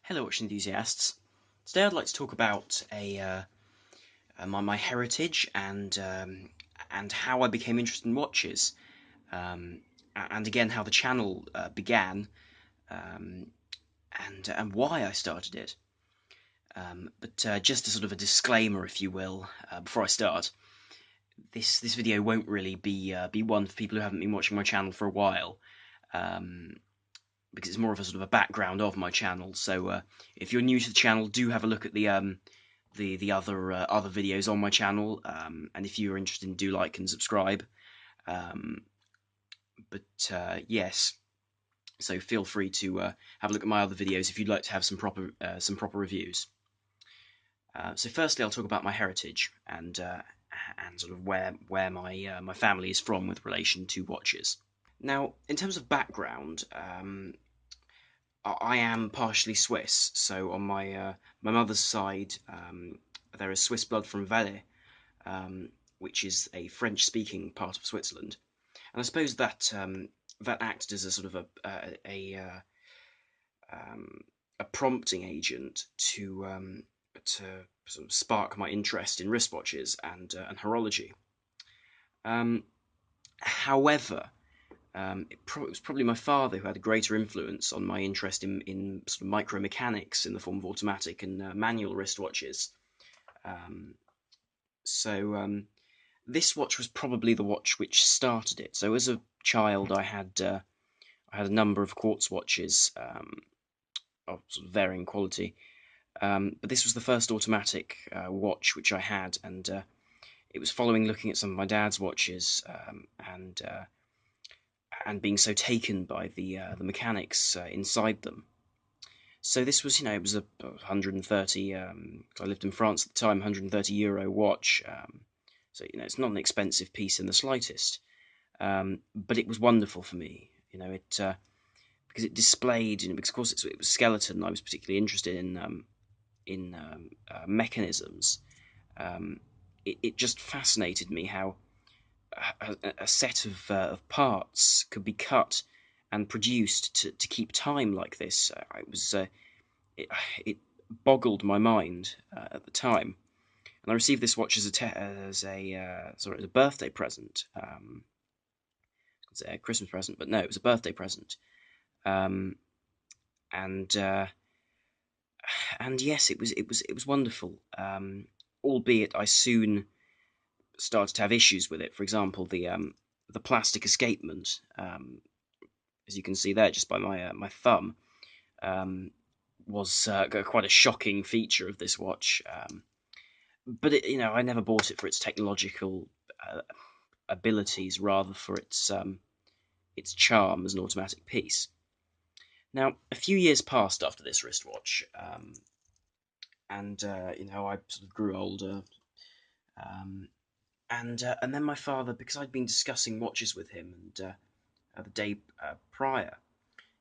Hello, watch enthusiasts. Today, I'd like to talk about my heritage and how I became interested in watches, um, and again how the channel began, um, and why I started it. But just a sort of a disclaimer, if you will, before I start, this video won't really be one for people who haven't been watching my channel for a while. Um, because it's more of a sort of a background of my channel. So if you're new to the channel, do have a look at the other videos on my channel, and if you're interested, do like and subscribe. Um, but yes, so feel free to have a look at my other videos if you'd like to have some proper reviews. So firstly, I'll talk about my heritage and sort of where my family is from with relation to watches. Now, in terms of background, I am partially Swiss, so on my mother's side, there is Swiss blood from Valais, which is a French-speaking part of Switzerland, and I suppose that acted as a sort of um, a prompting agent to sort of spark my interest in wristwatches and horology. Um, However, it was probably my father who had a greater influence on my interest in sort of micromechanics in the form of automatic and manual wristwatches. Um, so this watch was probably the watch which started it. So as a child, I had a number of quartz watches of sort of varying quality, but this was the first automatic watch which I had, and it was following looking at some of my dad's watches and being so taken by the mechanics inside them. So this was, it was a 130. I lived in France at the time, €130 watch. So it's not an expensive piece in the slightest, but it was wonderful for me. It because it displayed, because of course it was skeleton. I was particularly interested in mechanisms. Um, it just fascinated me how a set of parts could be cut and produced to keep time like this. It, it boggled my mind at the time, and I received this watch as a birthday present. I say a Christmas present, but no, it was a birthday present. Um, and and yes, it was wonderful. Albeit I soon started to have issues with it. For example, the plastic escapement, as you can see there, just by my thumb, um, was quite a shocking feature of this watch. But I never bought it for its technological uh, abilities, rather for its charm as an automatic piece. Now, a few years passed after this wristwatch, and I sort of grew older, um, and then my father, because I'd been discussing watches with him, and the day prior,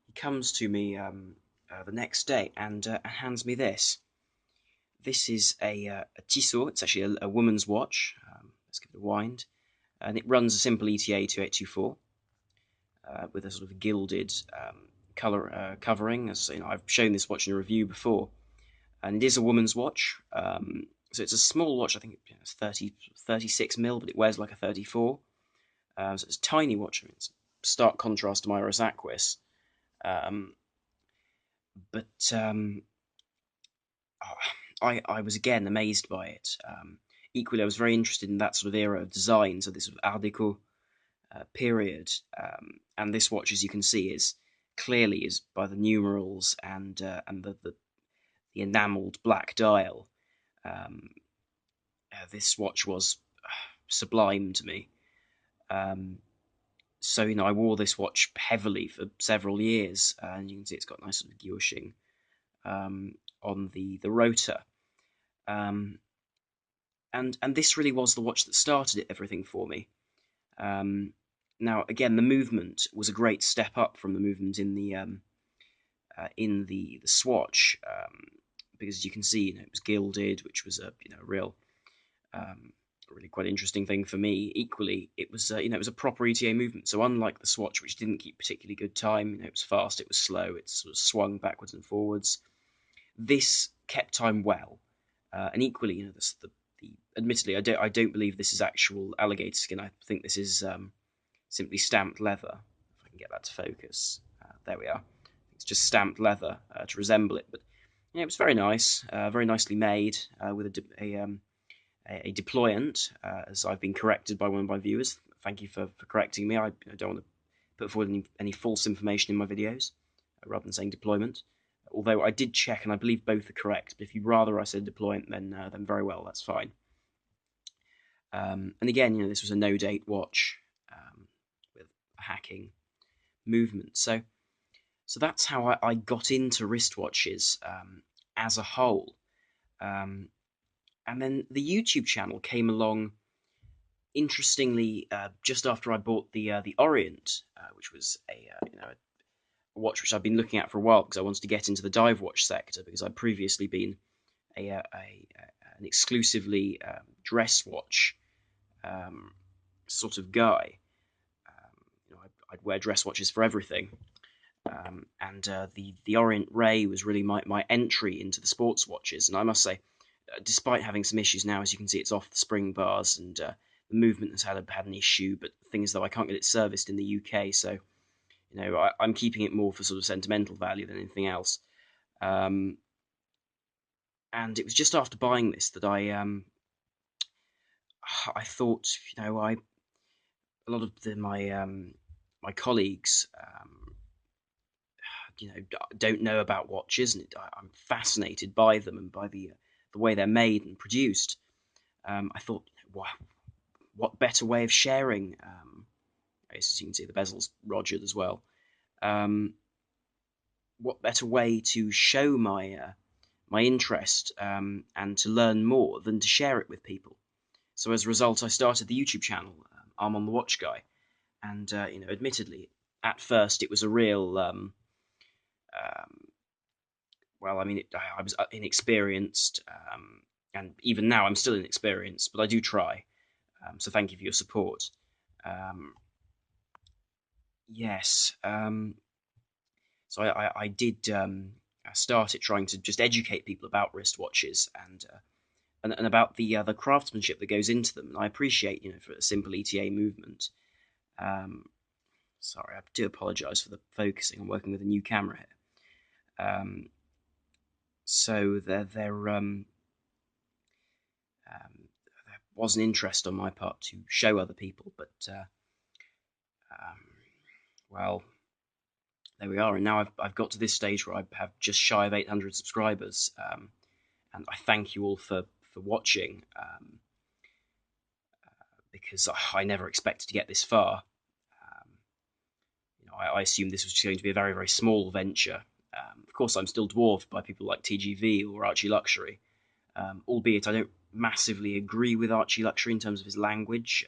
he comes to me the next day and hands me this. This is a Tissot. It's actually a woman's watch. Let's give it a wind, and it runs a simple ETA 2824 with a sort of gilded color covering. As I've shown this watch in a review before, and it is a woman's watch. So it's a small watch. I think it's 36 mil, but it wears like a 34. So it's a tiny watch. I mean, it's stark contrast to my Iris Aquis. Um, but I was again amazed by it. Equally, I was very interested in that sort of era of design, so this sort of Art Deco period. And this watch, as you can see, is by the numerals and the enamelled black dial. Um, this watch was sublime to me. So I wore this watch heavily for several years, and you can see it's got nice sort of guillotine on the rotor. Um, and this really was the watch that started everything for me. Um, Now, again, the movement was a great step up from the movement in the Swatch, because as you can see, it was gilded, which was a real really quite interesting thing for me. Equally, it was it was a proper ETA movement. So unlike the Swatch, which didn't keep particularly good time, it was fast, it was slow, it sort of swung backwards and forwards. this kept time well, and equally, admittedly, I don't believe this is actual alligator skin. I think this is simply stamped leather. If I can get that to focus, there we are. It's just stamped leather to resemble it, but yeah, it was very nice, very nicely made with a deployant, as I've been corrected by one of my viewers. Thank you for correcting me. I don't want to put forward any false information in my videos, rather than saying deployment. Although I did check, and I believe both are correct. But if you'd rather I said deployant, then very well, that's fine. And again, this was a no-date watch with a hacking movement. So that's how I got into wristwatches as a whole. And then the YouTube channel came along, interestingly, just after I bought the Orient, which was a watch which I've been looking at for a while because I wanted to get into the dive watch sector, because I'd previously been an exclusively dress watch sort of guy. I'd wear dress watches for everything. And the Orient Ray was really my entry into the sports watches. And I must say, despite having some issues now, as you can see, it's off the spring bars, and the movement has had an issue. But the thing is, though, I can't get it serviced in the UK, so I'm keeping it more for sort of sentimental value than anything else. And it was just after buying this that I thought, a lot of my colleagues, don't know about watches, and I'm fascinated by them and by the way they're made and produced. I thought, what better way of sharing? As you can see, the bezel's rogered as well. What better way to show my interest and to learn more than to share it with people? So as a result, I started the YouTube channel, I'm on the Watch Guy, and admittedly, at first it was a real I was inexperienced, and even now I'm still inexperienced, but I do try. So thank you for your support. Yes. So I did started trying to just educate people about wristwatches and about the craftsmanship that goes into them. And I appreciate, for a simple ETA movement. Sorry, I do apologise for the focusing. I'm working with a new camera here. So there was an interest on my part to show other people, but well, there we are. And now I've got to this stage where I have just shy of 800 subscribers, and I thank you all for watching, because I never expected to get this far. I assumed this was going to be a very, very small venture. Of course, I'm still dwarfed by people like TGV or Archie Luxury, albeit I don't massively agree with Archie Luxury in terms of his language.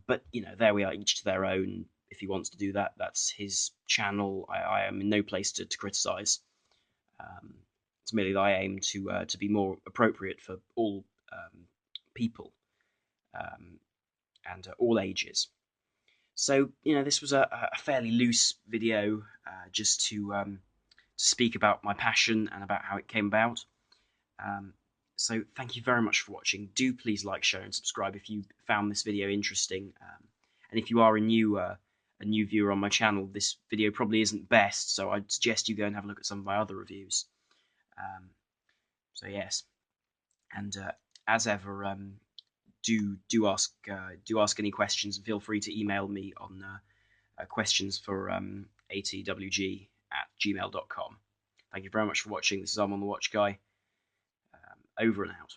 But there we are, each to their own. If he wants to do that, that's his channel. I am in no place to criticise. It's merely that I aim to be more appropriate for all people and all ages. So this was a fairly loose video, just to speak about my passion and about how it came about. So thank you very much for watching. Do please like, share, and subscribe if you found this video interesting. And if you are a new viewer on my channel, this video probably isn't best, so I'd suggest you go and have a look at some of my other reviews. So yes, and as ever, do ask any questions, and feel free to email me on questions for atwg@gmail.com. Thank you very much for watching. This is I'm on the Watch Guy. Over and out.